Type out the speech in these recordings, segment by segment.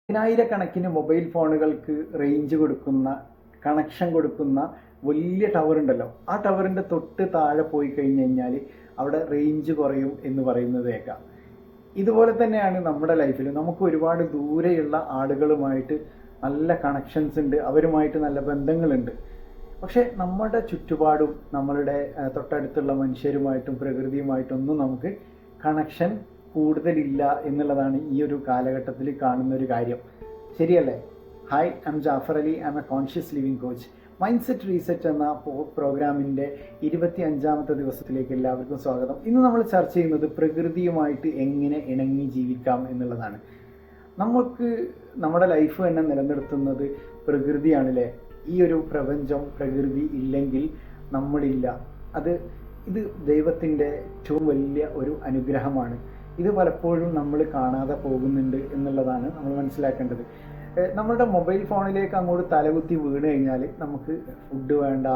പതിനായിരക്കണക്കിന് mobile ഫോണുകൾക്ക് range കൊടുക്കുന്ന, connection കൊടുക്കുന്ന വലിയ ടവർ ഉണ്ടല്ലോ, ആ ടവറിൻ്റെ തൊട്ട് താഴെ പോയി കഴിഞ്ഞ് കഴിഞ്ഞാൽ അവിടെ റേഞ്ച് കുറയും എന്ന് പറയുന്നത് കേൾക്കാം. ഇതുപോലെ തന്നെയാണ് നമ്മുടെ ലൈഫിൽ. നമുക്ക് ഒരുപാട് ദൂരെയുള്ള ആളുകളുമായിട്ട് നല്ല കണക്ഷൻസ് ഉണ്ട്, അവരുമായിട്ട് നല്ല ബന്ധങ്ങളുണ്ട്. പക്ഷേ നമ്മുടെ ചുറ്റുപാടും നമ്മളുടെ തൊട്ടടുത്തുള്ള മനുഷ്യരുമായിട്ടും പ്രകൃതിയുമായിട്ടൊന്നും നമുക്ക് കണക്ഷൻ കൂടുതലില്ല എന്നുള്ളതാണ് ഈ ഒരു കാലഘട്ടത്തിൽ കാണുന്ന ഒരു കാര്യം. ശരിയല്ലേ? Hi, I M Jafar Ali. I M A conscious living coach. Mind set reset എന്ന പ്രോഗ്രാമിൻ്റെ 25ാമത്തെ ദിവസത്തിലേക്ക് എല്ലാവർക്കും സ്വാഗതം. ഇന്ന് നമ്മൾ ചർച്ച ചെയ്യുന്നത് പ്രകൃതിയുമായിട്ട് എങ്ങനെ ഇണങ്ങി ജീവിക്കാം എന്നുള്ളതാണ്. നമുക്ക് നമ്മുടെ ലൈഫ് തന്നെ നിലനിർത്തുന്നത് പ്രകൃതിയാണല്ലേ. ഈ ഒരു പ്രപഞ്ചം, പ്രകൃതി ഇല്ലെങ്കിൽ നമ്മളില്ല. ഇത് ദൈവത്തിൻ്റെ ഏറ്റവും വലിയ ഒരു അനുഗ്രഹമാണ്. ഇത് പലപ്പോഴും നമ്മൾ കാണാതെ പോകുന്നുണ്ട് എന്നുള്ളതാണ് നമ്മൾ മനസ്സിലാക്കേണ്ടത്. നമ്മളുടെ മൊബൈൽ ഫോണിലേക്ക് അങ്ങോട്ട് തലകുത്തി വീണ് കഴിഞ്ഞാൽ നമുക്ക് ഫുഡ് വേണ്ട,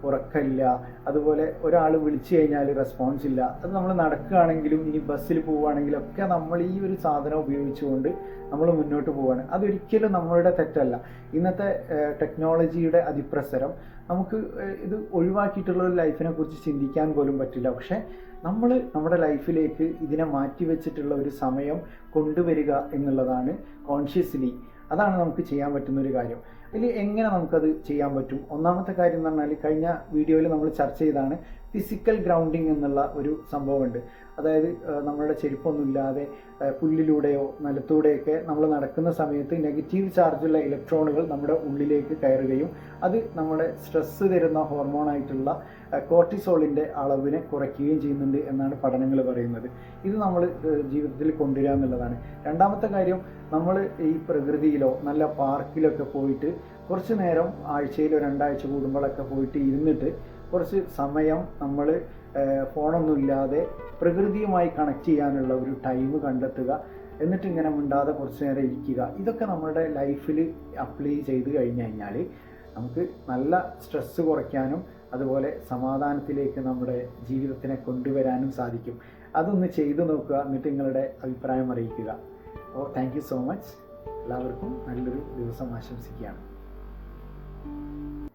ഉറക്കമില്ല, അതുപോലെ ഒരാൾ വിളിച്ചു കഴിഞ്ഞാൽ റെസ്പോൺസ് ഇല്ല. അത് നമ്മൾ നടക്കുകയാണെങ്കിലും ഇനി ബസ്സിൽ പോവുകയാണെങ്കിലും ഒക്കെ നമ്മൾ ഈ ഒരു സാധനം ഉപയോഗിച്ചുകൊണ്ട് നമ്മൾ മുന്നോട്ട് പോവുകയാണ്. അതൊരിക്കലും നമ്മളുടെ തെറ്റല്ല. ഇന്നത്തെ ടെക്നോളജിയുടെ അതിപ്രസരം നമുക്ക് ഇത് ഒഴിവാക്കിയിട്ടുള്ള ഒരു ലൈഫിനെ കുറിച്ച് ചിന്തിക്കാൻ പോലും പറ്റില്ല. പക്ഷേ നമ്മൾ നമ്മുടെ ലൈഫിലേക്ക് ഇതിനെ മാറ്റി വെച്ചിട്ടുള്ള ഒരു സമയം കൊണ്ടുവരിക എന്നുള്ളതാണ് കോൺഷ്യസ്ലി. അതാണ് നമുക്ക് ചെയ്യാൻ പറ്റുന്ന ഒരു കാര്യം. ഇതിൽ എങ്ങനെ നമുക്കത് ചെയ്യാൻ പറ്റും? ഒന്നാമത്തെ കാര്യം എന്ന് പറഞ്ഞാൽ, കഴിഞ്ഞ വീഡിയോയിൽ നമ്മൾ ചർച്ച ചെയ്താണ് ഫിസിക്കൽ ഗ്രൗണ്ടിങ് എന്നുള്ള ഒരു സംഭവമുണ്ട്. അതായത് നമ്മളുടെ ചെരുപ്പൊന്നുമില്ലാതെ പുല്ലിലൂടെയോ നിലത്തൂടെയൊക്കെ നമ്മൾ നടക്കുന്ന സമയത്ത് നെഗറ്റീവ് ചാർജുള്ള ഇലക്ട്രോണുകൾ നമ്മുടെ ഉള്ളിലേക്ക് കയറുകയും അത് നമ്മുടെ സ്ട്രെസ്സ് തരുന്ന ഹോർമോണായിട്ടുള്ള കോർട്ടിസോളിൻ്റെ അളവിനെ കുറയ്ക്കുകയും ചെയ്യുന്നുണ്ട് എന്നാണ് പഠനങ്ങൾ പറയുന്നത്. ഇത് നമ്മൾ ജീവിതത്തിൽ കൊണ്ടുവരിക എന്നുള്ളതാണ്. രണ്ടാമത്തെ കാര്യം, നമ്മൾ ഈ പ്രകൃതിയിലോ നല്ല പാർക്കിലൊക്കെ പോയിട്ട് കുറച്ച് നേരം ആഴ്ചയിലോ 2 ആഴ്ച കൂടുമ്പോഴൊക്കെ പോയിട്ട് ഇരുന്നിട്ട് കുറച്ച് സമയം നമ്മൾ ഫോണൊന്നുമില്ലാതെ പ്രകൃതിയുമായി കണക്ട് ചെയ്യാനുള്ള ഒരു ടൈം കണ്ടെത്തുക. എന്നിട്ട് ഇങ്ങനെ മിണ്ടാതെ കുറച്ച് നേരം ഇരിക്കുക. ഇതൊക്കെ നമ്മുടെ ലൈഫിൽ അപ്ലൈ ചെയ്ത് കഴിഞ്ഞ് കഴിഞ്ഞാൽ നമുക്ക് നല്ല സ്ട്രെസ്സ് കുറയ്ക്കാനും അതുപോലെ സമാധാനത്തിലേക്ക് നമ്മുടെ ജീവിതത്തിനെ കൊണ്ടുവരാനും സാധിക്കും. അതൊന്ന് ചെയ്തു നോക്കുക, എന്നിട്ട് നിങ്ങളുടെ അഭിപ്രായം അറിയിക്കുക. അപ്പോൾ താങ്ക് യു സോ മച്ച്. എല്ലാവർക്കും നല്ലൊരു ദിവസം ആശംസിക്കുകയാണ്.